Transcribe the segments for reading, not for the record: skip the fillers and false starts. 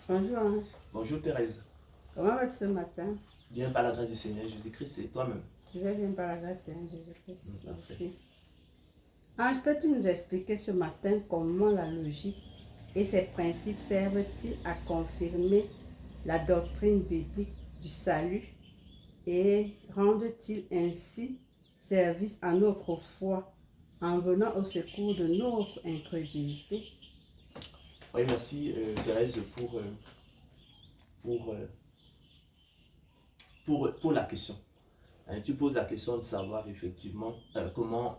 Bonjour Ange, Bonjour Thérèse. comment vas-tu ce matin? Bien par la grâce du Seigneur Jésus-Christ et toi-même. Je vais bien par la grâce de Jésus-Christ. Parfait. Merci. Ange, peux-tu nous expliquer ce matin comment la logique et ses principes servent-ils à confirmer la doctrine biblique du salut et rendent-ils ainsi service à notre foi en venant au secours de notre incrédulité? Oui, merci Thérèse pour, euh, pour la question. Tu poses la question de savoir effectivement comment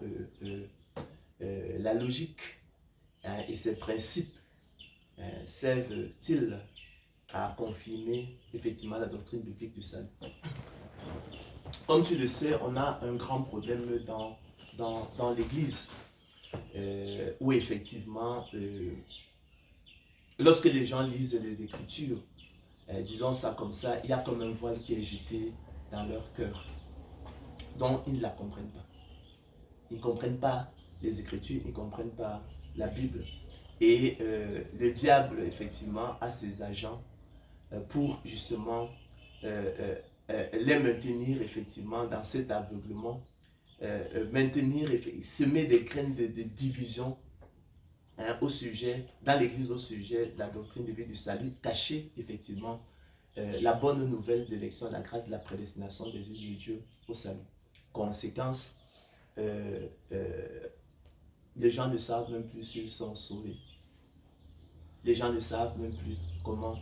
la logique et ses principes servent-ils à confirmer effectivement la doctrine biblique du salut. Comme tu le sais, on a un grand problème dans l'Église où effectivement, lorsque les gens lisent l'Écriture, disons ça comme ça, il y a comme un voile qui est jeté dans leur cœur, dont ils ne la comprennent pas. Ils ne comprennent pas les Écritures, ils ne comprennent pas la Bible. Et le diable, effectivement, a ses agents pour justement les maintenir, effectivement, dans cet aveuglement, semer des graines de division au sujet, dans l'Église au sujet de la doctrine de vie du salut, cacher effectivement la bonne nouvelle de l'élection, la grâce de la prédestination des yeux de Dieu au salut. Conséquence, les gens ne savent même plus s'ils sont sauvés. Les gens ne savent même plus comment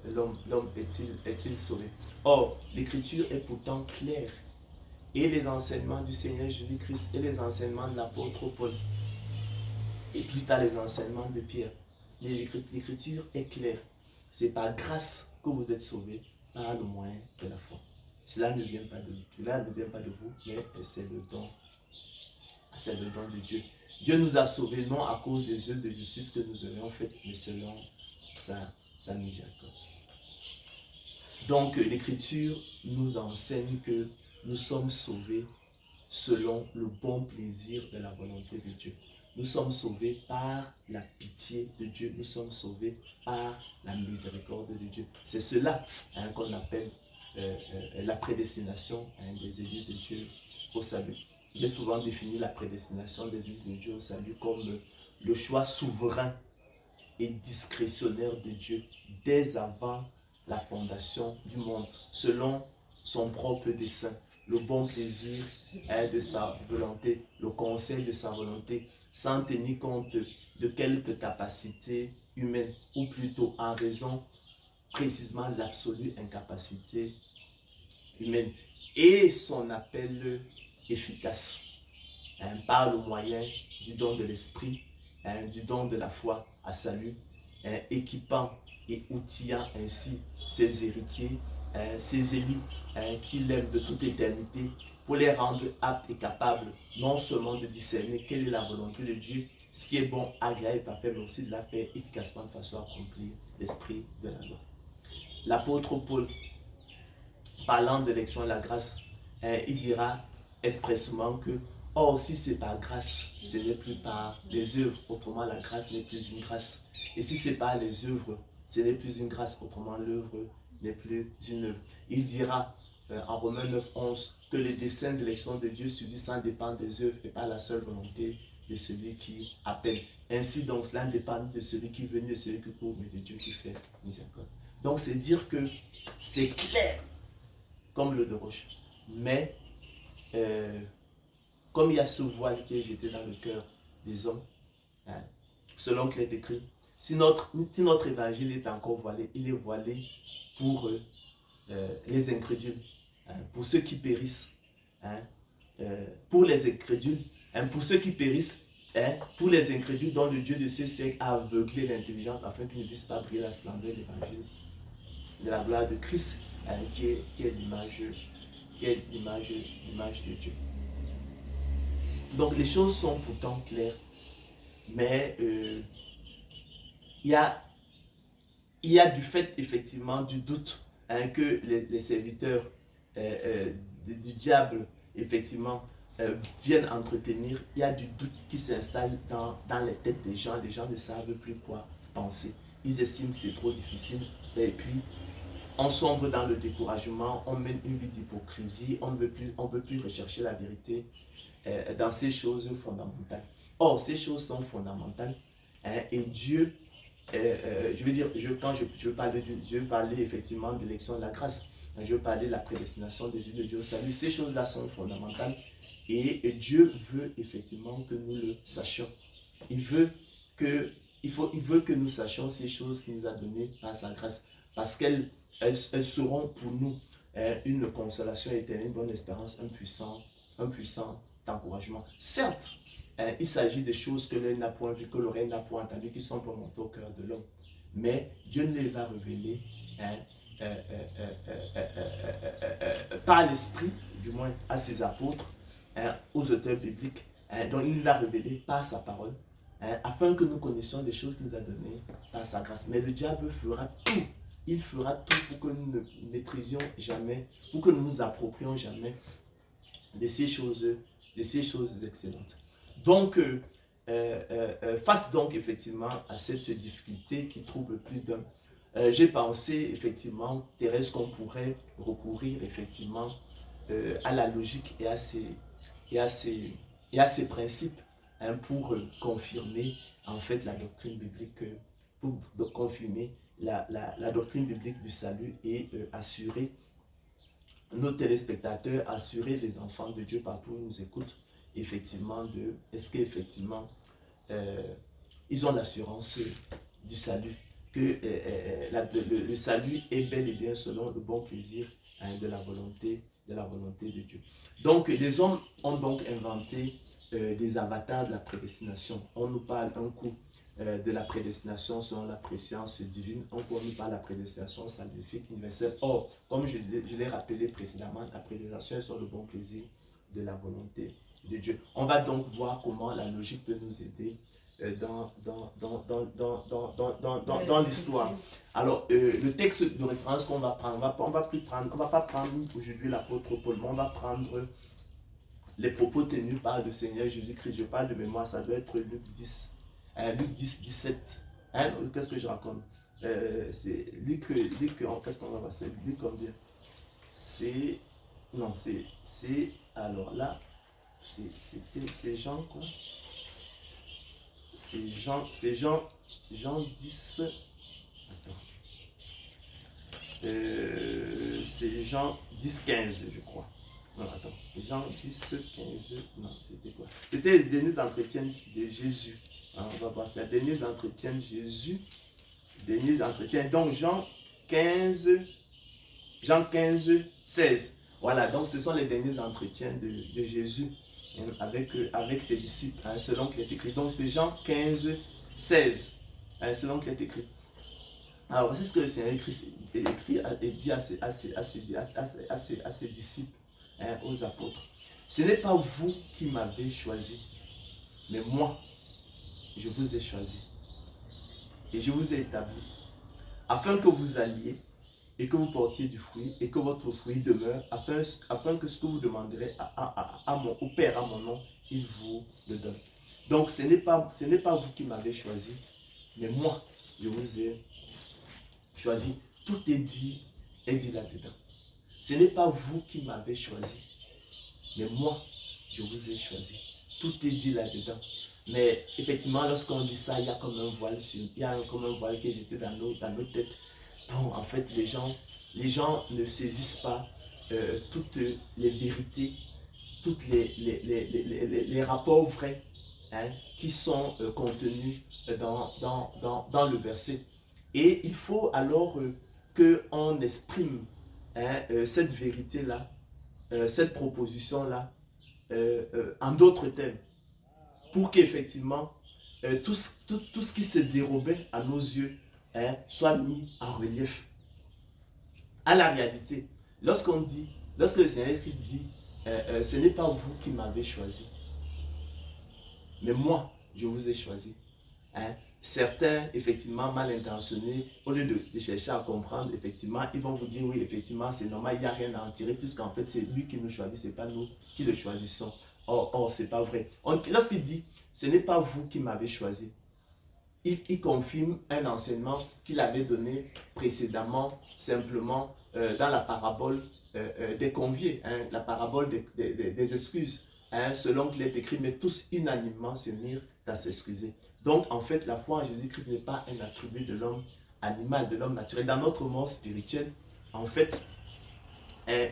l'homme est-il sauvé. Or, l'Écriture est pourtant claire. Et les enseignements du Seigneur Jésus-Christ et les enseignements de l'apôtre Paul, et plus tard les enseignements de Pierre. L'Écriture est claire. C'est par grâce que vous êtes sauvés par le moyen de la foi. Cela ne vient pas de vous, mais c'est le don. C'est le don de Dieu. Dieu nous a sauvés non à cause des œuvres de justice que nous aurions faites, mais selon sa miséricorde. Donc l'Écriture nous enseigne que nous sommes sauvés selon le bon plaisir de la volonté de Dieu. Nous sommes sauvés par la pitié de Dieu. Nous sommes sauvés par la miséricorde de Dieu. C'est cela qu'on appelle la prédestination des élus de Dieu au salut. J'ai souvent défini la prédestination des élus de Dieu au salut comme le choix souverain et discrétionnaire de Dieu dès avant la fondation du monde, selon son propre dessein, le bon plaisir de sa volonté, le conseil de sa volonté, sans tenir compte de quelques capacités humaines, ou plutôt en raison précisément de l'absolue incapacité humaine, et son appel efficace par le moyen du don de l'esprit, du don de la foi à salut, équipant et outillant ainsi ses héritiers, ses élus qui l'aiment de toute éternité, pour les rendre aptes et capables non seulement de discerner quelle est la volonté de Dieu, ce qui est bon, agréable et parfait, mais aussi de la faire efficacement de façon à accomplir l'esprit de la loi. L'apôtre Paul, parlant de l'élection de la grâce, il dira expressément que or, si c'est par grâce, ce n'est plus par les œuvres, autrement la grâce n'est plus une grâce. Et si c'est par les œuvres, ce n'est plus une grâce, autrement l'œuvre n'est plus une œuvre. Il dira en Romains 9, 11 que le dessein de l'élection de Dieu subsiste sans dépendre des œuvres et par la seule volonté de celui qui appelle. Ainsi donc, cela ne dépend de celui qui veut, ni de celui qui court, mais de Dieu qui fait miséricorde. Donc c'est dire que c'est clair comme l'eau de roche. Mais comme il y a ce voile qui est jeté dans le cœur des hommes, selon qu'il est écrit, si notre évangile est encore voilé, il est voilé pour les incrédules, pour ceux qui périssent, pour les incrédules, pour ceux qui périssent, pour les incrédules dont le Dieu de ce siècle a aveuglé l'intelligence afin qu'ils ne puissent pas briller la splendeur de l'évangile de la gloire de Christ, qui est l'image de Dieu. Donc les choses sont pourtant claires, mais il y a du fait effectivement du doute que les serviteurs du diable effectivement viennent entretenir. Il y a du doute qui s'installe dans les têtes des gens. Les gens ne savent plus quoi penser. ils estiment que c'est trop difficile, et puis on sombre dans le découragement, on mène une vie d'hypocrisie, on ne veut plus rechercher la vérité dans ces choses fondamentales. Or, ces choses sont fondamentales, hein, et Dieu, je veux dire, quand je veux parler de Dieu, parler effectivement de l'élection de la grâce, je veux parler de la prédestination des yeux de Dieu au salut. Ces choses-là sont fondamentales et Dieu veut effectivement que nous le sachions. Il veut que nous sachions ces choses qu'il nous a données par sa grâce, parce qu'elles seront pour nous une consolation éternelle, une bonne espérance, un puissant encouragement. Certes, il s'agit des choses que l'œil n'a point vu, que l'oreille n'a point entendu, qui sont remontées au cœur de l'homme. Mais Dieu ne les va révéler par l'esprit, du moins à ses apôtres, aux auteurs bibliques, dont il l'a révélé par sa parole, afin que nous connaissions les choses qu'il nous a données par sa grâce. Mais le diable fera tout. Il fera tout pour que nous ne maîtrisions jamais, pour que nous nous approprions jamais de ces choses excellentes. Donc, face donc effectivement à cette difficulté qui trouble plus d'un, j'ai pensé effectivement, Thérèse, qu'on pourrait recourir effectivement à la logique et à ces principes, hein, pour confirmer en fait la doctrine biblique, pour confirmer la doctrine biblique du salut et assurer nos téléspectateurs, assurer les enfants de Dieu partout où ils nous écoutent, effectivement, est-ce qu'effectivement ils ont l'assurance du salut, que le salut est bel et bien selon le bon plaisir, hein, de la volonté de Dieu. Donc les hommes ont donc inventé des avatars de la prédestination. On nous parle un coup de la prédestination selon la préscience divine, un coup on nous parle de la prédestination salvifique universelle. Or, comme je l'ai rappelé précédemment, la prédestination est sur le bon plaisir de la volonté de Dieu. On va donc voir comment la logique peut nous aider dans l'histoire. Alors, le texte de référence qu'on va prendre, on va pas prendre aujourd'hui l'apôtre Paul, mais on va prendre les propos tenus par le Seigneur Jésus-Christ. Je parle de mémoire, ça doit être Luc 10, 17. Hein? Qu'est-ce que je raconte? C'est Luc, qu'est-ce qu'on va passer? Luc combien? Alors là, c'est Jean quoi? C'est Jean 10. Attends. C'est Jean 10, 15, je crois. Non, attends. Jean 10, 15. Non, c'était quoi? C'était les derniers entretiens de Jésus. Hein, on va voir ça. Les derniers entretiens de Jésus. Derniers entretiens. Donc, Jean 15, 16. Voilà, donc ce sont les derniers entretiens de Jésus avec ses disciples, hein, selon qu'il est écrit. Donc c'est Jean 15, 16, hein, selon qu'il est écrit. Alors voici ce que le Seigneur écrit et dit à ses disciples, hein, aux apôtres. Ce n'est pas vous qui m'avez choisi, mais moi, je vous ai choisi. Et je vous ai établi, afin que vous alliez et que vous portiez du fruit, et que votre fruit demeure, afin que ce que vous demanderez au Père à mon nom, il vous le donne. Donc ce n'est pas vous qui m'avez choisi, mais moi, je vous ai choisi. Tout est dit là-dedans. Ce n'est pas vous qui m'avez choisi, mais moi, je vous ai choisi. Tout est dit là-dedans. Mais effectivement, lorsqu'on dit ça, il y a comme un voile qui est jeté dans nos têtes. Bon, en fait, les gens ne saisissent pas toutes les vérités, toutes les rapports vrais, hein, qui sont contenus dans le verset. Et il faut alors qu'on exprime, hein, cette vérité-là, cette proposition-là, en d'autres termes, pour qu'effectivement, tout ce qui se dérobait à nos yeux, hein, soit mis en relief à la réalité. Lorsque le Seigneur Christ dit, ce n'est pas vous qui m'avez choisi, mais moi, je vous ai choisi. Hein. Certains, effectivement, mal intentionnés, au lieu de chercher à comprendre, effectivement, ils vont vous dire, oui, effectivement, c'est normal, il n'y a rien à en tirer, puisqu'en fait, c'est lui qui nous choisit, ce n'est pas nous qui le choisissons. Or ce n'est pas vrai. Lorsqu'il dit, ce n'est pas vous qui m'avez choisi, il confirme un enseignement qu'il avait donné précédemment, simplement dans la parabole des conviés, hein, la parabole des excuses, hein, selon qu'il est écrit, mais tous unanimement se mirent à s'excuser. Donc, en fait, la foi en Jésus-Christ n'est pas un attribut de l'homme animal, de l'homme naturel. Dans notre monde spirituel, en fait,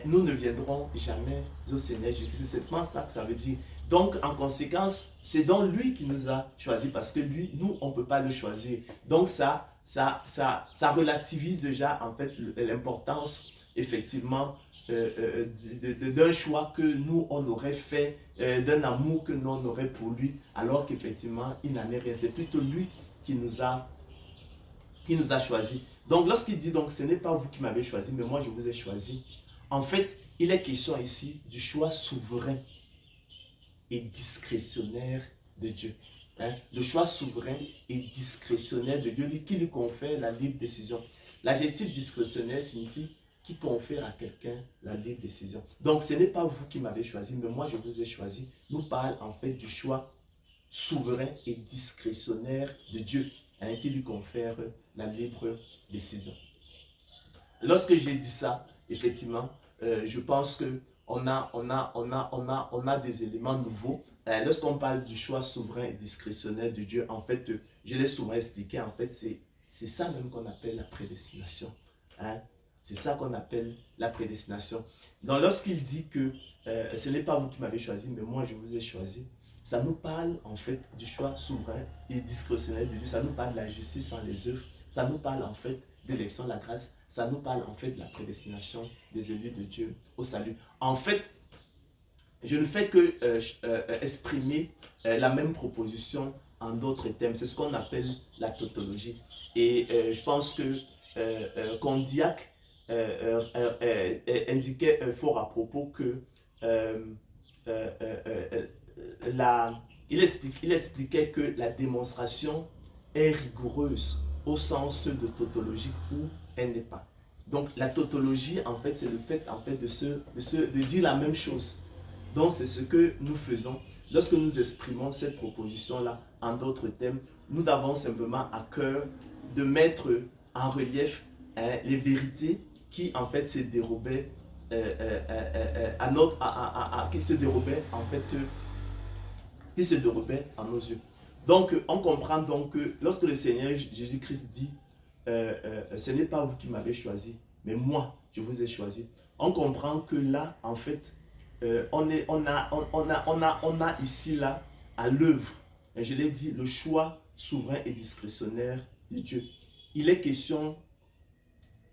nous ne viendrons jamais au Seigneur Jésus-Christ. C'est pas ça que ça veut dire. Donc, en conséquence, c'est donc lui qui nous a choisis parce que lui, nous, on ne peut pas le choisir. Donc, ça relativise déjà, en fait, l'importance, effectivement, d'un choix que nous, on aurait fait, d'un amour que nous, on aurait pour lui, alors qu'effectivement, il n'en est rien. C'est plutôt lui qui nous a choisis. Donc, lorsqu'il dit, donc, ce n'est pas vous qui m'avez choisi, mais moi, je vous ai choisi. En fait, il est question ici du choix souverain et discrétionnaire de Dieu. Hein? Le choix souverain et discrétionnaire de Dieu qui lui confère la libre décision. L'adjectif discrétionnaire signifie qui confère à quelqu'un la libre décision. Donc, ce n'est pas vous qui m'avez choisi, mais moi, je vous ai choisi. Nous parle en fait du choix souverain et discrétionnaire de Dieu, hein, qui lui confère la libre décision. Lorsque j'ai dit ça, effectivement, je pense que on a des éléments nouveaux. Lorsqu'on parle du choix souverain et discrétionnaire de Dieu, en fait, je l'ai souvent expliqué, en fait, c'est ça même qu'on appelle la prédestination. Hein? C'est ça qu'on appelle la prédestination. Donc, lorsqu'il dit que ce n'est pas vous qui m'avez choisi, mais moi, je vous ai choisi, ça nous parle, en fait, du choix souverain et discrétionnaire de Dieu. Ça nous parle de la justice sans les œuvres. Ça nous parle, en fait, d'élection de la grâce. Ça nous parle, en fait, de la prédestination des élus de Dieu au salut. En fait, je ne fais que exprimer la même proposition en d'autres termes. C'est ce qu'on appelle la tautologie. Et je pense que Condillac indiquait fort à propos que il expliquait que la démonstration est rigoureuse au sens de tautologie où elle n'est pas. Donc la tautologie, en fait, c'est le fait, en fait, de dire la même chose. Donc c'est ce que nous faisons lorsque nous exprimons cette proposition-là en d'autres thèmes. Nous avons simplement à cœur de mettre en relief les vérités qui, en fait, se dérobaient qui se dérobaient, en fait, qui se dérobaient à nos yeux. Donc, on comprend donc que lorsque le Seigneur Jésus-Christ dit ce n'est pas vous qui m'avez choisi, mais moi, je vous ai choisi. On comprend que là, en fait, on a ici, là, à l'œuvre, et je l'ai dit, le choix souverain et discrétionnaire de Dieu. Il est question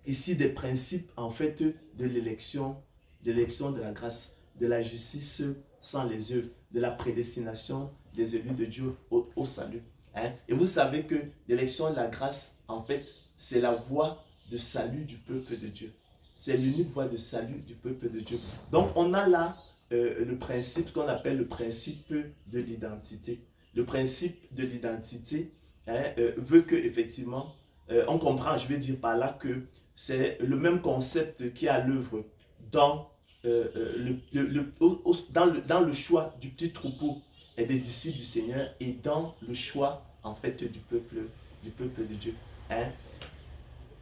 ici des principes, en fait, de l'élection de la grâce, de la justice sans les œuvres, de la prédestination des élus de Dieu au salut. Hein? Et vous savez que l'élection de la grâce, en fait, c'est la voie de salut du peuple de Dieu. C'est l'unique voie de salut du peuple de Dieu. Donc, on a là le principe qu'on appelle le principe de l'identité. Le principe de l'identité veut que, effectivement, on comprend, je vais dire par là que c'est le même concept qui est à l'œuvre dans dans le choix du petit troupeau et des disciples du Seigneur et dans le choix, en fait, du peuple de Dieu. Hein?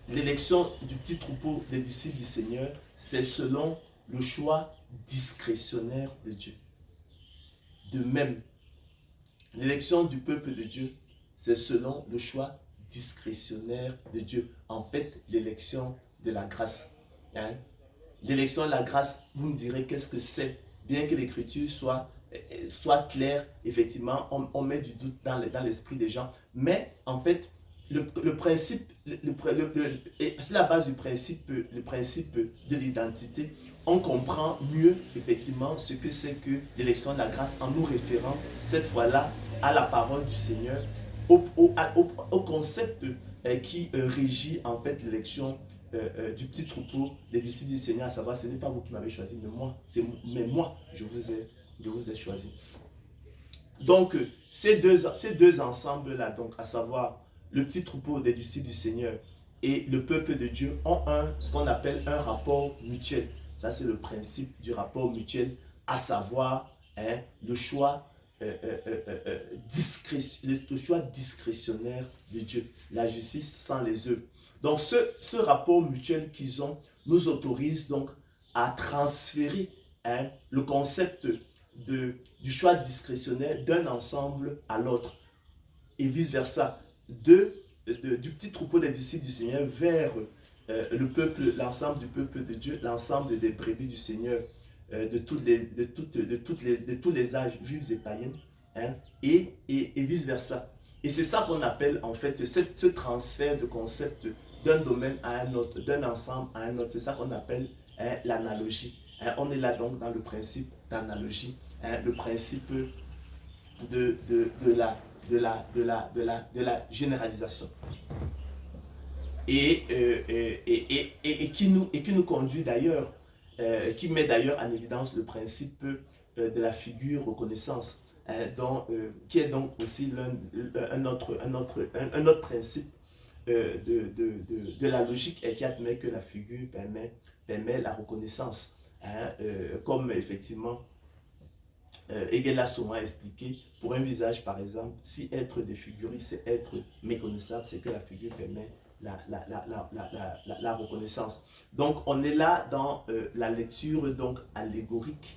L'élection du petit troupeau des disciples du Seigneur, c'est selon le choix discrétionnaire de Dieu. De même, l'élection du peuple de Dieu, c'est selon le choix discrétionnaire de Dieu. En fait, l'élection de la grâce. Hein? L'élection de la grâce, vous me direz qu'est-ce que c'est. Bien que l'écriture soit claire, effectivement, on met du doute dans l'esprit des gens. Mais en fait, le principe, sur la base du principe, le principe de l'identité, on comprend mieux, effectivement, ce que c'est que l'élection de la grâce en nous référant, cette fois-là, à la parole du Seigneur, au concept qui régit, en fait, l'élection du petit troupeau des disciples du Seigneur, à savoir, ce n'est pas vous qui m'avez choisi, mais moi, je vous ai choisi. Donc, ces deux ensembles-là, donc, à savoir le petit troupeau des disciples du Seigneur et le peuple de Dieu, ont ce qu'on appelle un rapport mutuel. Ça, c'est le principe du rapport mutuel, à savoir le choix le choix discrétionnaire de Dieu, la justice sans les œuvres. Donc ce rapport mutuel qu'ils ont nous autorise donc à transférer le concept du choix discrétionnaire d'un ensemble à l'autre et vice-versa, du petit troupeau des disciples du Seigneur vers le peuple, l'ensemble du peuple de Dieu, l'ensemble des brebis du Seigneur, de tous les âges, juifs et païens, et vice-versa. Et c'est ça qu'on appelle en fait ce transfert de concept d'un domaine à un autre, d'un ensemble à un autre. C'est ça qu'on appelle l'analogie. On est là donc dans le principe d'analogie, le principe de la généralisation. Et qui nous conduit d'ailleurs, qui met d'ailleurs en évidence le principe de la figure reconnaissance, qui est donc aussi un autre principe de la logique et qui admet que la figure permet la reconnaissance. Comme effectivement Hegel a souvent expliqué, pour un visage par exemple, si être défiguré c'est être méconnaissable, c'est que la figure permet la reconnaissance. Donc on est là dans la lecture donc allégorique,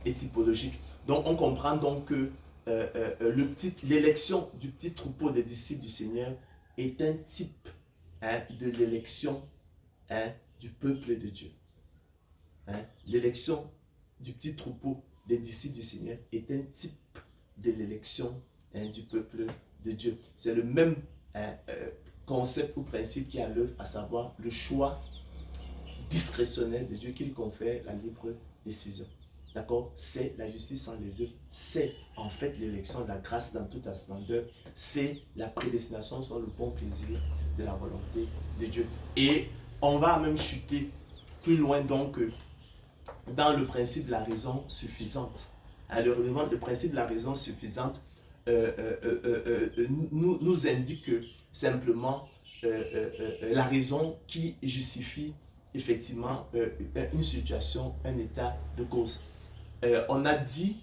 et typologique. Donc on comprend donc que l'élection du petit troupeau des disciples du Seigneur est un type de l'élection du peuple de Dieu. L'élection du petit troupeau des disciples du Seigneur est un type de l'élection du peuple de Dieu. C'est le même concept ou principe qui est à l'œuvre, à savoir le choix discrétionnaire de Dieu qui lui confère la libre décision. D'accord? C'est la justice sans les œuvres. C'est en fait l'élection de la grâce dans toute sa splendeur. C'est la prédestination sur le bon plaisir de la volonté de Dieu. Et on va même chuter plus loin donc dans le principe de la raison suffisante. Le principe de la raison suffisante nous indique simplement la raison qui justifie effectivement une situation, un état de cause. On a dit,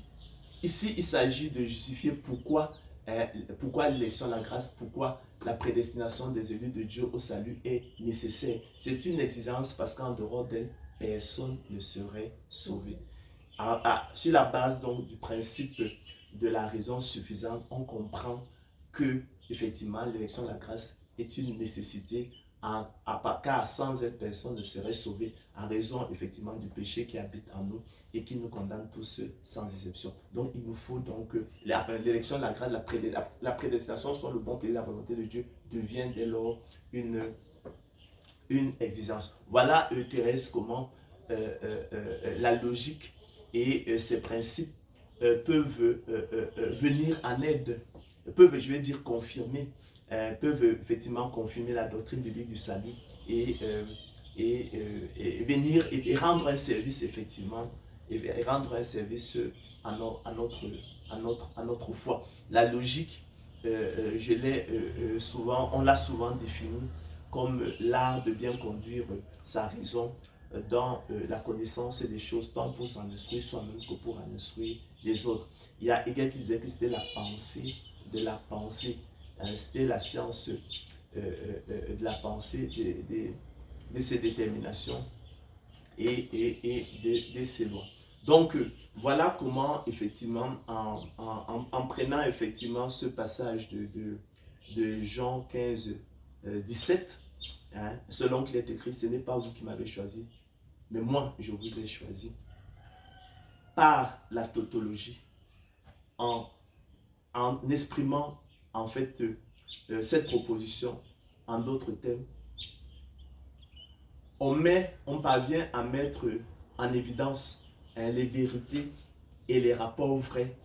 ici il s'agit de justifier pourquoi l'élection de la grâce, pourquoi la prédestination des élus de Dieu au salut est nécessaire. C'est une exigence parce qu'en dehors d'elle, personne ne serait sauvé. Sur la base donc du principe de la raison suffisante, on comprend que effectivement l'élection de la grâce est une nécessité car sans elle personne ne serait sauvé en raison effectivement du péché qui habite en nous et qui nous condamne tous sans exception. Donc il nous faut donc l'élection de la grâce, la prédestination sur le bon plaisir de la volonté de Dieu devient dès lors une exigence. Voilà Thérèse comment la logique et ses principes peuvent venir en aide, peuvent, je vais dire, confirmer, peuvent effectivement confirmer la doctrine biblique du salut et venir et rendre un service effectivement, et rendre un service à notre foi. La logique, on l'a souvent définie comme l'art de bien conduire sa raison dans la connaissance des choses, tant pour s'en instruire soi-même que pour en instruire les autres. Il y a Hegel qui disait que c'était la pensée de la pensée. C'était la science de la pensée, de ses déterminations et de ses lois. Donc, voilà comment, effectivement, en prenant effectivement ce passage de Jean 15, 17, selon qu'il est écrit, ce n'est pas vous qui m'avez choisi, mais moi, je vous ai choisi par la tautologie, en exprimant en fait cette proposition en d'autres termes. On parvient à mettre en évidence les vérités et les rapports vrais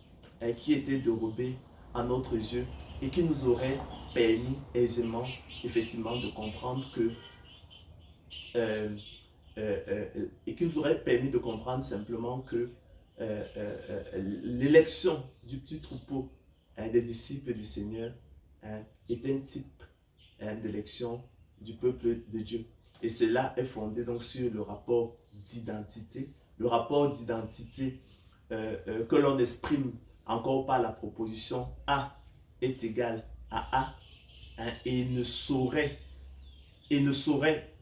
qui étaient dérobés à notre yeux et qui nous auraient permis aisément, effectivement, de comprendre que et qui nous aurait permis de comprendre simplement que l'élection du petit troupeau des disciples du Seigneur est un type d'élection du peuple de Dieu. Et cela est fondé donc sur le rapport d'identité. Le rapport d'identité que l'on exprime encore par la proposition A est égal à A, hein, et ne saurait,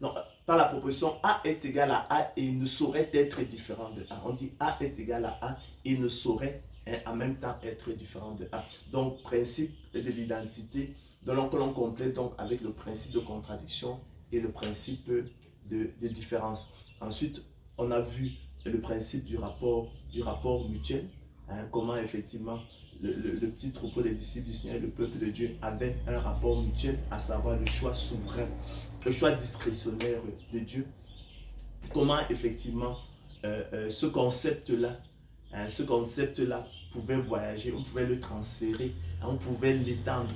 non, par la proposition A est égal à A et ne saurait être différent de A. On dit A est égal à A et ne saurait, hein, en même temps être différent de A. Donc, principe de l'identité, que l'on complète donc avec le principe de contradiction et le principe de différence. Ensuite, on a vu le principe du rapport mutuel, hein, comment effectivement le petit troupeau des disciples du Seigneur et le peuple de Dieu avaient un rapport mutuel, à savoir le choix souverain, le choix discrétionnaire de Dieu. Comment effectivement ce concept-là, hein, pouvait voyager, on pouvait le transférer, on pouvait l'étendre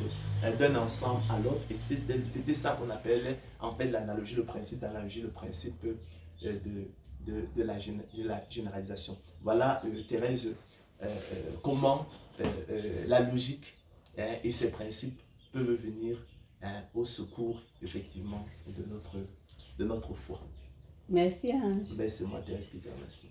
d'un ensemble à l'autre, et c'était ça qu'on appelait en fait l'analogie, le principe d'analogie, le principe de la généralisation. Voilà, Thérèse, comment la logique, hein, et ses principes peuvent venir, hein, au secours effectivement de notre foi. Merci Ange. Ben, c'est moi, Thérèse, qui te remercie.